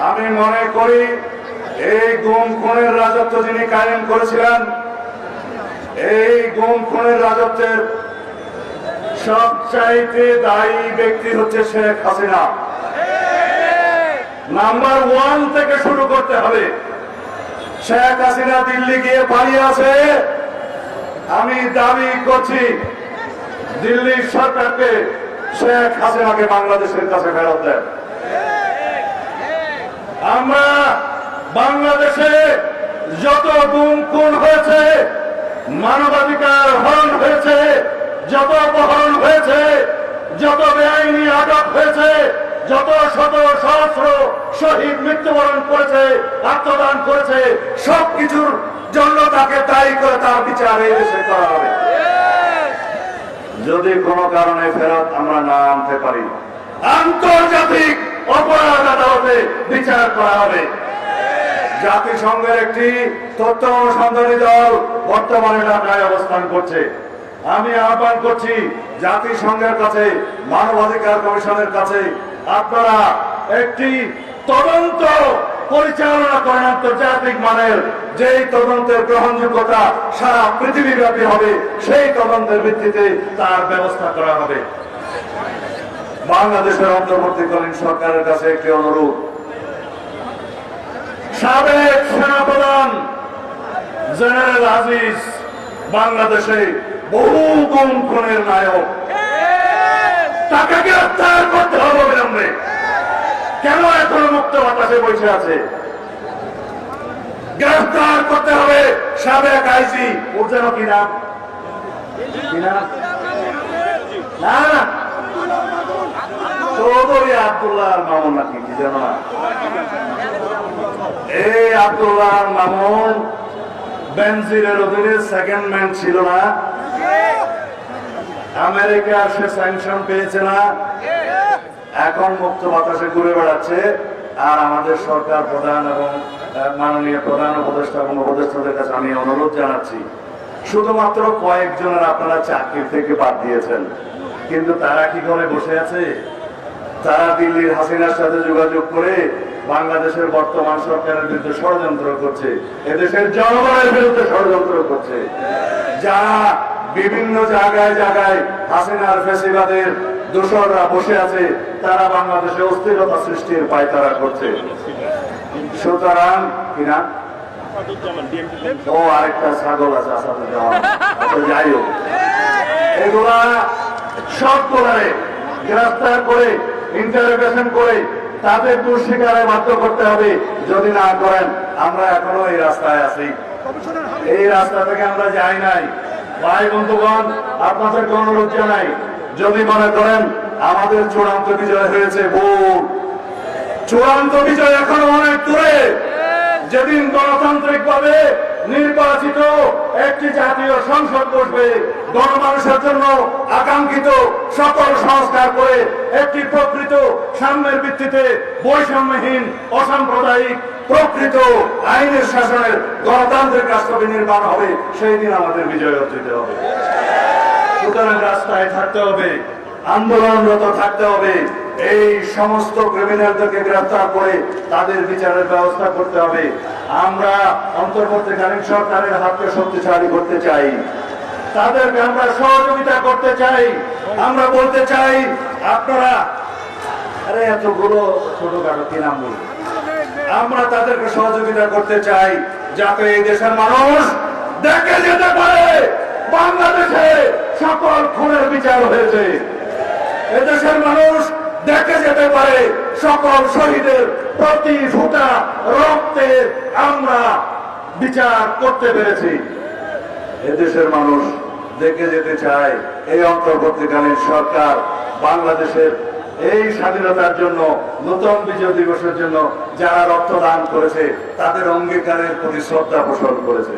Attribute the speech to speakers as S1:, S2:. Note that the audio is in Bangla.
S1: আমি মনে করি এই গুম খুনের রাজত্ব যিনি কায়েম করেছিলেন, এই গুম খুনের রাজত্বের সবচাইতে দায়ী ব্যক্তি হচ্ছে শেখ হাসিনা। নাম্বার 1 থেকে শুরু করতে হবে। শেখ হাসিনা দিল্লি গিয়ে পালিয়ে আছে। আমি দাবি করছি দিল্লির সরকারকে শেখ হাসিনাকে বাংলাদেশের কাছে ফেরত দেন। আমরা বাংলাদেশে যত গুম খুন হয়েছে, মানবাধিকার হরণ হয়েছে, যত অপহরণ হয়েছে, যত বেআইনি আটক হয়েছে, যত শত সহস্র শহীদ মৃত্যুবরণ করেছে, আত্মদান করেছে, সবকিছুর জন্য তাকে দায়ী করে তার বিচার এই দেশে করা হবে। যদি কোনো কারণে ফেরত আমরা না আনতে পারি, আন্তর্জাতিক অপরাধ আদালতে বিচার করা হবে। জাতিসংঘের একটি তথ্য অনুসন্ধানী দল বর্তমানে ঢাকায় অবস্থান করছে। আমি আহ্বান করছি জাতিসংঘের কাছে, মানবাধিকার কমিশনের কাছে, আপনারা একটি তদন্ত পরিচালনা করেন আন্তর্জাতিক মানের, যেই তদন্তের গ্রহণযোগ্যতা সারা পৃথিবীব্যাপী হবে, সেই তদন্তের ভিত্তিতে তার ব্যবস্থা করা হবে। বাংলাদেশের অন্তর্বর্তীকালীন সরকারের কাছে একটি অনুরোধ, সাবেক সেনাপ্রধান জেনারেল আজিজ বাংলাদেশে বহু গুম খুনের নায়ক, তাকে গ্রেফতার করতে হবে অবিলম্বে। কেন এখনো মুক্ত বাতাসে বসে আছে? গ্রেফতার করতে হবে সাবেক আইজি, ওর যেন কি নাম, না চৌধুরী আব্দুল্লাহ মামুন নাকি কি যেন না, এই আব্দুল্লাহ মামুন বেনজিরের অধীনে সেকেন্ড ম্যান ছিল না? আমেরিকার সে স্যাংশন পেয়েছে না? এখন মুক্ত বাতাসে ঘুরে বেড়াচ্ছে। আর আমাদের সরকার প্রধান এবং মাননীয় প্রধান উপদেষ্টা এবং উপদেষ্টাদের কাছে আমি অনুরোধ জানাচ্ছি, শুধুমাত্র কয়েকজনের আপনারা চাকরি থেকে বাদ দিয়েছেন, কিন্তু তারা কি করে বসে আছে? তারা দিল্লির হাসিনার সাথে যোগাযোগ করে বাংলাদেশের বর্তমান সরকারের বিরুদ্ধে ষড়যন্ত্র করছে, এদেশের জনগণের বিরুদ্ধে ষড়যন্ত্র করছে। যারা বিভিন্ন জায়গায় জায়গায় হাসিনার ফ্যাসিবাদের দোসররা বসে আছে, তারা বাংলাদেশে অস্থিরতা সৃষ্টির পায়তারা করছে। সুতরাং কিনা ও আরেকটা ছাগল আছে, যাই হোক, এগুলা সবগুলারে গ্রেফতার করে ইন্টারোগেশন করে তাদের দোষ স্বীকারে বাধ্য করতে হবে। যদি না করেন, আমরা এখনো এই রাস্তায় আছি, এই রাস্তা থেকে আমরা যাই নাই। ভাই বন্ধুগণ, আপনাদেরকে অনুরোধ জানাই, যদি মনে করেন আমাদের চূড়ান্ত বিজয় হয়েছে, ভুল। চূড়ান্ত বিজয় এখনো অনেক দূরে। যেদিন গণতান্ত্রিক ভাবে নির্বাচিত একটি জাতীয় সংসদ বসবে, গণমানুষের জন্য আকাঙ্ক্ষিত সকল সংস্কার করে একটি প্রকৃত সাম্যের ভিত্তিতে বৈষম্যহীন অসাম্প্রদায়িক প্রকৃত আইনের শাসনের গণতান্ত্রিক রাষ্ট্র নির্মাণ হবে, সেই দিন আমাদের বিজয় অর্জিত হবে। সুতরাং রাস্তায় থাকতে হবে, আন্দোলনরত থাকতে হবে, এই সমস্ত ক্রিমিনালদেরকে গ্রেফতার করে তাদের বিচারের ব্যবস্থা করতে হবে। আমরা অন্তর্বর্তীকালীন সরকারের হাতকে শক্তিশালী করতে চাই, তাদেরকে আমরা সহযোগিতা করতে চাই। আমরা বলতে চাই, আপনারা আরে এতগুলো ছোটখাটো কি নাম বলবো, আমরা তাদেরকে সহযোগিতা করতে চাই যাতে এই দেশের মানুষ দেখে যেতে পারে বাংলাদেশে সকল খুনের বিচার হয়েছে। এদেশের মানুষ দেখে যেতে পারে সকল শহীদের প্রতি ফোঁটা রক্তের আমরা বিচার করতে পেরেছি। এদেশের মানুষ দেখে যেতে চায় এই অন্তর্বর্তীকালীন সরকার বাংলাদেশের এই স্বাধীনতার জন্য, নতুন বিজয় দিবসের জন্য যারা রক্তদান করেছে, তাদের অঙ্গীকারের প্রতি শ্রদ্ধা পোষণ করেছে।